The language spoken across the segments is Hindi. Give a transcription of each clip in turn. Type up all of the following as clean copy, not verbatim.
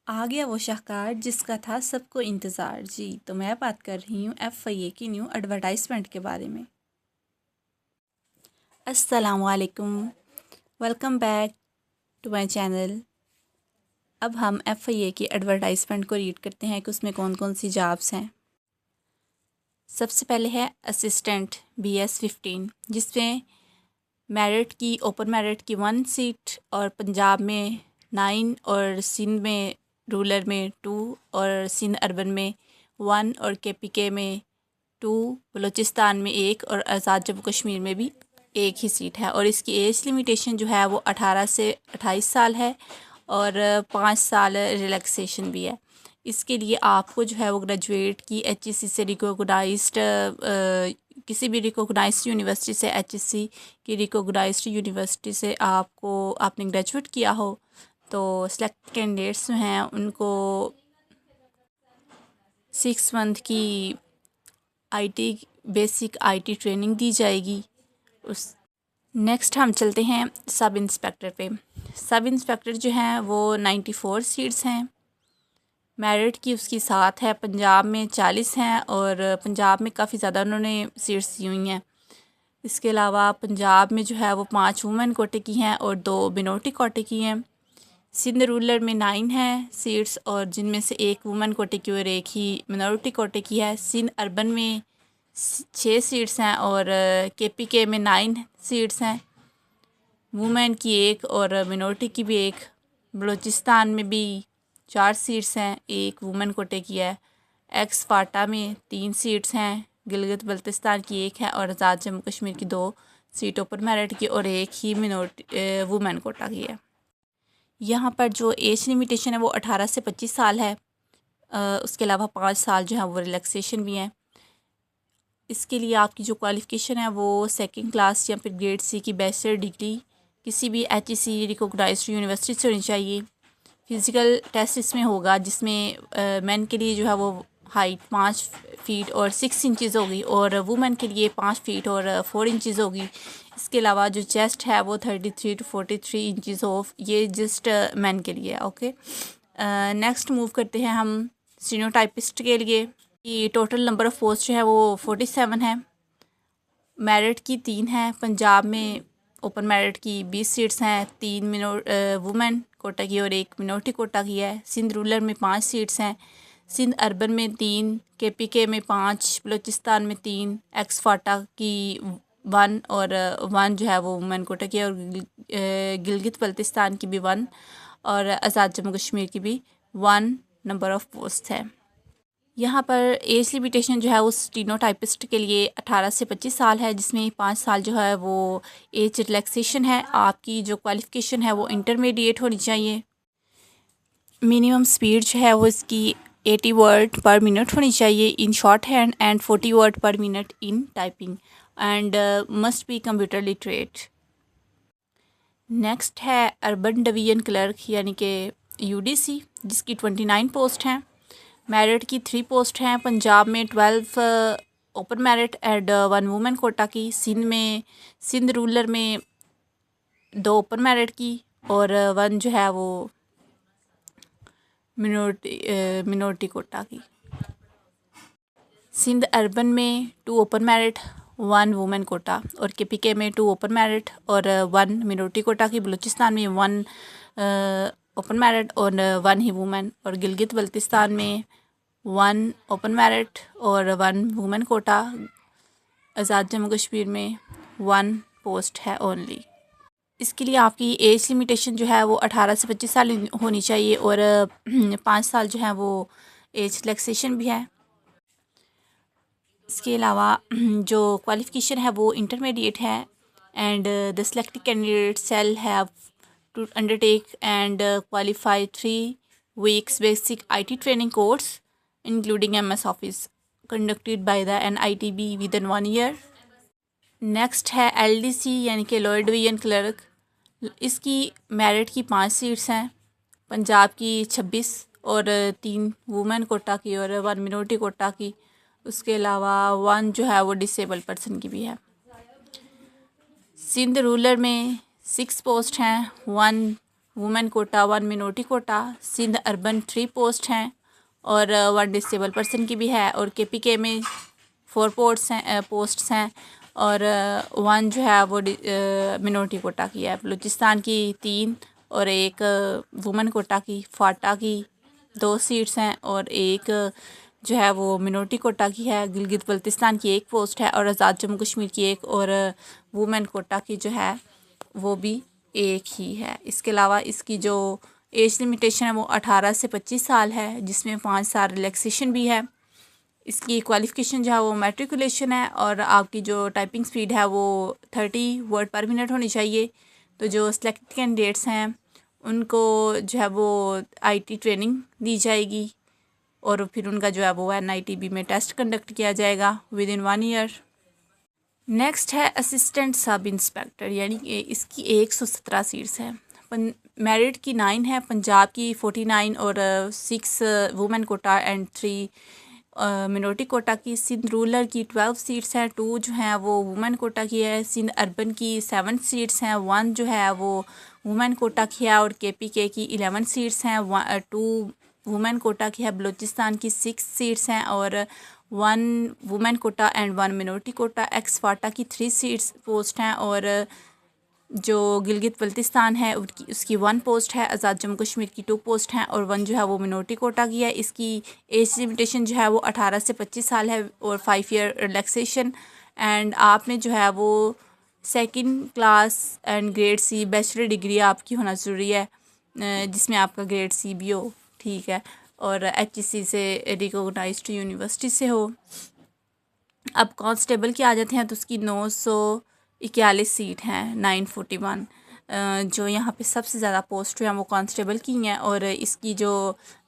आ गया वो शाहकार जिसका था सबको इंतज़ार। जी तो मैं बात कर रही हूँ FIA की न्यू एडवर्टाइजमेंट के बारे में। अस्सलामुअलैकुम, welcome back to my channel. अब हम FIA की एडवर्टाइजमेंट को रीड करते हैं कि उसमें कौन कौन सी जॉब्स हैं। सबसे पहले है असिस्टेंट BS15, जिसमें मेरिट की ओपन मेरिट की 1 सीट और पंजाब में 9 और सिंध में रूरल में 2 और सिंध अर्बन में 1 और KPK में 2, बलूचिस्तान में 1 और आज़ाद जम्मू कश्मीर में भी 1 ही सीट है। और इसकी एज लिमिटेशन जो है वो 18 से 28 साल है और 5 साल रिलैक्सेशन भी है। इसके लिए आपको जो है वो ग्रेजुएट की HEC से रिकोगनाइज्ड किसी भी रिकोगनाइज्ड यूनिवर्सिटी से HEC की रिकोगनाइज्ड यूनिवर्सिटी से आपने ग्रेजुएट किया हो तो सेलेक्ट कैंडिडेट्स जो हैं उनको 6 मंथ की बेसिक IT ट्रेनिंग दी जाएगी। उस नेक्स्ट हम चलते हैं सब इंस्पेक्टर पे। सब इंस्पेक्टर जो हैं वो 94 सीट्स हैं। मेरिट की उसकी 7 है, पंजाब में 40 हैं और पंजाब में काफ़ी ज़्यादा उन्होंने सीट्स दी हुई हैं। इसके अलावा पंजाब में जो है वो 5 वुमेन कोटे की हैं और 2 मिनोरिटी कोटे की हैं। सिंध रूरल में 9 हैं सीट्स और जिनमें से 1 वुमेन कोटे की और 1 ही मिनोरिटी कोटे की है। सिंध अर्बन में 6 सीट्स हैं और KPK में 9 सीट्स हैं, वुमेन की 1 और मिनोरिटी की भी 1। बलूचिस्तान में भी 4 सीट्स हैं, 1 वुमेन कोटे की है। एक्स फाटा में 3 सीट्स हैं, गिलगित बल्तिस्तान की 1 है और आज़ाद जम्मू कश्मीर की 2 सीट ओपन मेरिट की और 1 ही मिनोरिटी वुमेन कोटा की है। यहाँ पर जो एज लिमिटेशन है वो 18 से 25 साल है। उसके अलावा 5 साल जो है वो रिलैक्सेशन भी है। इसके लिए आपकी जो क्वालिफ़िकेशन है वो 2nd क्लास या फिर ग्रेड C की बैचलर डिग्री किसी भी HEC रिकोगनाइज्ड यूनिवर्सिटी से होनी चाहिए। फ़िज़िकल टेस्ट इसमें होगा जिसमें मेन के लिए जो है वो हाइट 5 फीट और 6 इंचज़ होगी और वुमेन के लिए 5 फीट और 4 इंचज़ होगी। इसके अलावा जो चेस्ट है वो 33 to 43 इंचज़ ऑफ, ये जस्ट मेन के लिए। ओके, नेक्स्ट मूव करते हैं हम स्टेनोटाइपिस्ट के लिए। ये टोटल नंबर ऑफ़ पोस्ट जो है वो 47 है। मेरिट की 3 है, पंजाब में ओपन मेरिट की 20 सीट्स हैं, 3 वुमेन कोटा की और 1 मिनोरिटी कोटा की है। सिंध रूरल में 5 सीट्स हैं, सिंध अर्बन में 3, KPK में 5, बलूचिस्तान में 3, एक्स फाटा की 1 और 1 जो है वो वुमेन कोटा की है और गिलगित बल्तिस्तान की भी 1 और आज़ाद जम्मू कश्मीर की भी 1 नंबर ऑफ़ पोस्ट है। यहाँ पर एज लिमिटेशन जो है वो स्टीनोटाइपिस्ट के लिए 18 से 25 साल है, जिसमें 5 साल जो है वो एज रिलैक्सेशन है। आपकी जो क्वालिफ़िकेशन है वो इंटरमीडिएट होनी चाहिए। मिनिमम स्पीड जो है वो इसकी 80 वर्ड पर मिनट होनी चाहिए in short hand and 40 word पर minute in typing and must be computer literate. Next है अर्बन डिवीजन क्लर्क यानी कि UDC, जिसकी 29 पोस्ट हैं। मेरिट की 3 पोस्ट हैं, पंजाब में 12 open merit and 1 women quota की। सिंध रूरल में 2 ओपन मेरिट की और 1 जो है वो मिनोरिटी कोटा की। सिंध अर्बन में 2 ओपन मेरिट 1 वुमेन कोटा और KPK में 2 ओपन मेरिट और 1 मिनोरिटी कोटा की। बलूचिस्तान में 1 ओपन मेरिट और 1 ही वुमेन और गिलगित बल्तिस्तान में 1 ओपन मेरिट और 1 वुमेन कोटा। आज़ाद जम्मू कश्मीर में 1 पोस्ट है ओनली। इसके लिए आपकी एज लिमिटेशन जो है वो 18 से 25 साल होनी चाहिए और 5 साल जो है वो एज रिलैक्सेशन भी है। इसके अलावा जो क्वालिफ़िकेशन है वो इंटरमीडिएट है and the selected candidate shall have to undertake and qualify 3 weeks basic IT training course including MS office conducted by the NITB within 1 year। Next है LDC यानी कि लोअर डिवीजन क्लर्क। इसकी मेरिट की 5 सीट्स हैं, पंजाब की 26 और 3 वुमेन कोटा की और 1 मिनोरिटी कोटा की। उसके अलावा 1 जो है वो डिसेबल पर्सन की भी है। सिंध रूरल में 6 पोस्ट हैं, 1 women quota 1 minority quota. Sindh urban 3 post हैं और 1 डिसेबल पर्सन की भी है। और KPK में 4 पोस्ट्स हैं और 1 जो है वो मिनोरिटी कोटा की है। बलूचिस्तान की 3 और 1 वुमेन कोटा की। फाटा की 2 सीट्स हैं और 1 जो है वो मिनोरिटी कोटा की है। गिलगित बल्तिस्तान की 1 पोस्ट है और आज़ाद जम्मू कश्मीर की 1 और वुमेन कोटा की जो है वो भी 1 ही है। इसके अलावा इसकी जो एज लिमिटेशन है वो 18 से 25 साल है, जिसमें 5 साल रिलैक्सेशन भी है। इसकी क्वालिफ़िकेशन जो है वो मैट्रिकुलेशन है और आपकी जो टाइपिंग स्पीड है वो 30 वर्ड पर मिनट होनी चाहिए। तो जो सिलेक्टेड कैंडिडेट्स हैं उनको जो है वो IT ट्रेनिंग दी जाएगी और फिर उनका जो है वो NITB में टेस्ट कंडक्ट किया जाएगा विदिन 1 ईयर। नेक्स्ट है असिस्टेंट सब इंस्पेक्टर, यानी कि इसकी 117 सीट्स हैं। मेरिट की 9 है, पंजाब की 49 और 6 women quota and 3 minority quota की। सिंध रूरल की 12 सीट्स हैं, 2 जो हैं वो वुमेन कोटा की है। सिंध अर्बन की 7 सीट्स हैं, 1 जो है वो वुमेन कोटा की है। और KPK की 11 सीट्स हैं, 2 वुमेन कोटा की है। बलूचिस्तान की 6 सीट्स हैं और 1 women quota and 1 minority quota. Ex FATA की 3 सीट्स पोस्ट हैं और जो गिलगित बल्तिस्तान है उसकी 1 पोस्ट है। आज़ाद जम्मू कश्मीर की 2 पोस्ट हैं और 1 जो है वो मिनोरिटी कोटा की है। इसकी एज लिमिटेशन जो है वो 18 से 25 साल है और 5 ईयर रिलैक्सेशन। एंड आपने जो है वो 2nd class and grade C bachelor degree आपकी होना ज़रूरी है, जिसमें आपका ग्रेड C भी हो, ठीक है, और HEC से रिकॉग्नाइज्ड यूनिवर्सिटी से हो। अब कांस्टेबल की आ जाते हैं तो उसकी 941 सीट हैं, 941। जो यहाँ पे सबसे ज़्यादा पोस्ट हैं वो कांस्टेबल की हैं और इसकी जो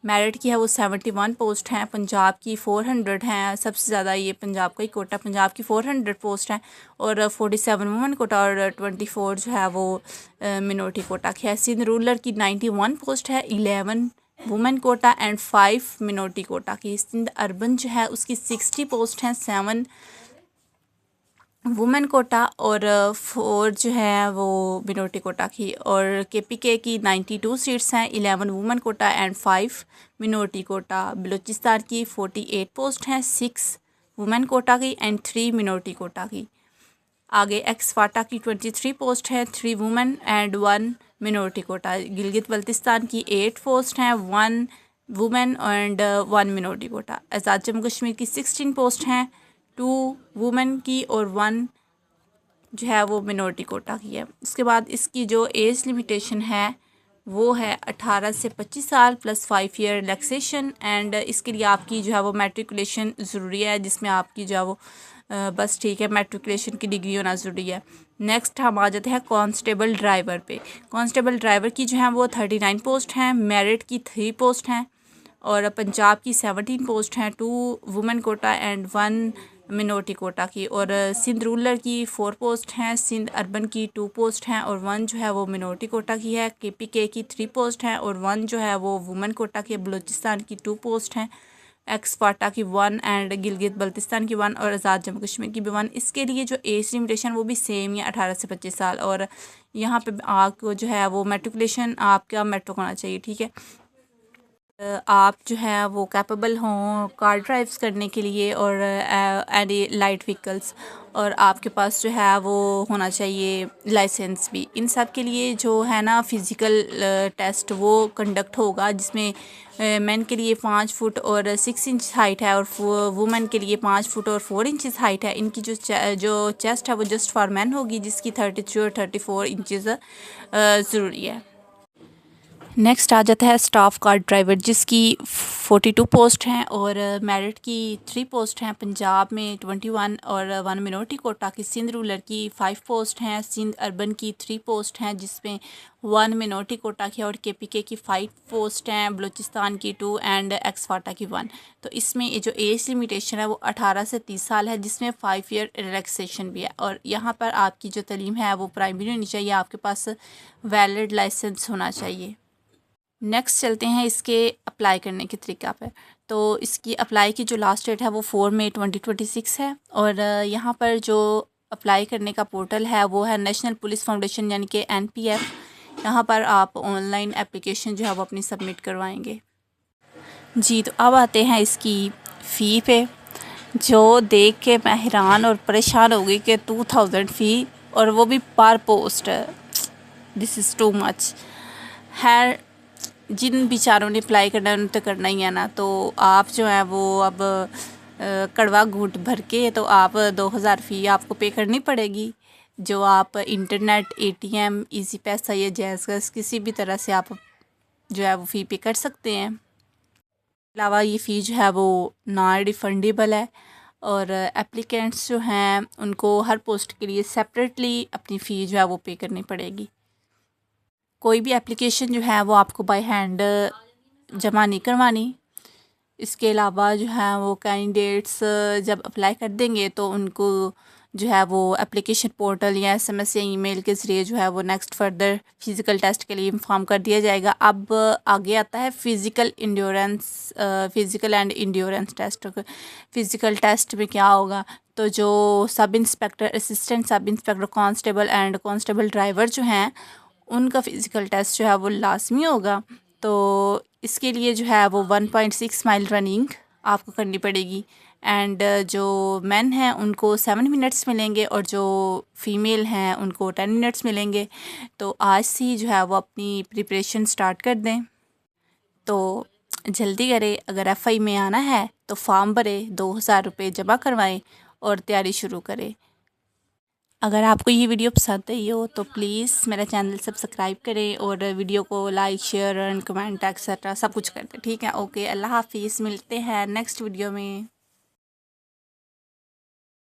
मेरिट की है वो 71 पोस्ट हैं। पंजाब की 400 हैं, सबसे ज़्यादा ये पंजाब का ही कोटा, पंजाब की 400 पोस्ट हैं और 47 वुमेन कोटा और 24 जो है वो मिनोरिटी कोटा की है। सिंध रूरल की 91 पोस्ट है, 11 women quota and 5 minority quota की। सिंध अर्बन जो है उसकी 60 पोस्ट हैं, 7 वुमेन कोटा और 4 जो है वो मिनोरिटी कोटा की। और KPK की 92 सीट्स हैं, 11 women quota and 5 minority quota. Balochistan की 48 पोस्ट हैं, 6 वुमेन कोटा की एंड 3 मिनोरिटी कोटा की। आगे एक्स-फाटा की 23 पोस्ट है, 3 women and 1 minority quota. Gilgit Baltistan की 8 पोस्ट हैं, 1 women and 1 minority quota. Azad Jammu Kashmir की 16 पोस्ट हैं, 2 वुमेन की और 1 जो है वो मिनोरिटी कोटा की है। उसके बाद इसकी जो एज लिमिटेशन है वो है 18 से 25 साल प्लस 5 ईयर रिलैक्सेशन। एंड इसके लिए आपकी जो है वो मैट्रिकुलेशन ज़रूरी है, जिसमें आपकी जो है वो बस ठीक है मैट्रिकुलेशन की डिग्री होना ज़रूरी है। नेक्स्ट हम आ जाते हैं कांस्टेबल ड्राइवर पे। कांस्टेबल ड्राइवर की जो है वो 39 पोस्ट हैं, मेरिट की 3 पोस्ट हैं और पंजाब की 17 पोस्ट हैं, 2 women quota and 1 minority quota की। और सिंध रूरल की 4 पोस्ट हैं, सिंध अर्बन की 2 पोस्ट हैं और 1 जो है वो मिनोरिटी कोटा की है। KPK की 3 पोस्ट हैं और 1 जो है वो वुमेन कोटा की। बलूचिस्तान की 2 पोस्ट हैं, एक्स-फाटा की 1 एंड गिलगित बल्तिस्तान की 1 और आज़ाद जम्मू कश्मीर की भी 1। इसके लिए जो एज लिमिटेशन वो भी सेम ही है, 18 से 25 साल। और यहाँ पे आपको जो है वो मैट्रिकुलेशन आपका मेट्रिक होना चाहिए, ठीक है। आप जो है वो कैपेबल हों कार ड्राइव्स करने के लिए और एनी लाइट व्हीकल्स, और आपके पास जो है वो होना चाहिए लाइसेंस भी। इन सब के लिए जो है ना फ़िज़िकल टेस्ट वो कंडक्ट होगा, जिसमें मेन के लिए 5 फुट और 6 इंच हाइट है और वुमेन के लिए 5 फुट और 4 इंचज़ हाइट है। इनकी जो चेस्ट है वो जस्ट फॉर मैन होगी, जिसकी 33 और 34 इंचज़ ज़रूरी है। नेक्स्ट आ जाता है स्टाफ कार ड्राइवर, जिसकी 42 पोस्ट हैं और मेरिट की 3 पोस्ट हैं। पंजाब में 21 और 1 मिनोरिटी कोटा की। सिंध रूरल की 5 पोस्ट हैं, सिंध अर्बन की 3 पोस्ट हैं, जिसमें 1 मिनोरिटी कोटा की और KPK की 5 पोस्ट हैं, बलूचिस्तान की 2 एंड एक्स-फाटा की 1। तो इसमें ये जो एज लिमिटेशन है वो 18 से 30 साल है, जिसमें 5 ईयर रिलैक्सेशन भी है। और यहाँ पर आपकी जो तालीम है वो प्राइमरी होनी चाहिए, आपके पास वैलिड लाइसेंस होना चाहिए। नेक्स्ट चलते हैं इसके अप्लाई करने के तरीका पर। तो इसकी अप्लाई की जो लास्ट डेट है वो 4 मई 2026 है और यहाँ पर जो अप्लाई करने का पोर्टल है वो है नेशनल पुलिस फाउंडेशन यानी कि NPF। यहाँ पर आप ऑनलाइन एप्लीकेशन जो है वो अपनी सबमिट करवाएंगे। जी, तो अब आते हैं इसकी फ़ी पे, जो देख के मैं हैरान और परेशान हो गई कि 2000 फ़ी, और वो भी पर post. This is too much. है, जिन बेचारों ने अप्लाई करना है उन्हें तो करना ही है ना। तो आप जो है वो अब कड़वा घूंट भर के तो आप 2000 फ़ी आपको पे करनी पड़ेगी, जो आप इंटरनेट, ATM, इजी पैसा या जैज़ किसी भी तरह से आप जो है वो फ़ी पे कर सकते हैं। अलावा ये फ़ी जो है वो नॉन रिफंडेबल है, और एप्लीकेंट्स जो हैं उनको हर पोस्ट के लिए सेपरेटली अपनी फ़ी जो है वो पे करनी पड़ेगी। कोई भी एप्लीकेशन जो है वो आपको बाय हैंड जमा नहीं करवानी। इसके अलावा जो है वो कैंडिडेट्स जब अप्लाई कर देंगे तो उनको जो है वो एप्लीकेशन पोर्टल या SMS या ईमेल के ज़रिए जो है वो नेक्स्ट फर्दर फिज़िकल टेस्ट के लिए इंफॉर्म कर दिया जाएगा। अब आगे आता है physical and endurance test. Physical test में क्या होगा, तो जो sub inspector, assistant sub inspector, constable and constable driver जो हैं उनका फ़िज़िकल टेस्ट जो है वो लाजमी होगा। तो इसके लिए जो है वो 1.6 माइल रनिंग आपको करनी पड़ेगी। एंड जो मेन हैं उनको 7 मिनट्स मिलेंगे और जो फीमेल हैं उनको 10 मिनट्स मिलेंगे। तो आज से ही जो है वो अपनी प्रिपरेशन स्टार्ट कर दें। तो जल्दी करें, अगर FI में आना है तो फॉर्म भरें, 2000 रुपये जमा करवाएं और तैयारी शुरू करें। अगर आपको ये वीडियो पसंद आई हो तो प्लीज़ मेरा चैनल सब्सक्राइब करें और वीडियो को like, share and comment etcetera सब कुछ कर दें। ठीक है, ओके, अल्लाह हाफिज़। मिलते हैं नेक्स्ट वीडियो में।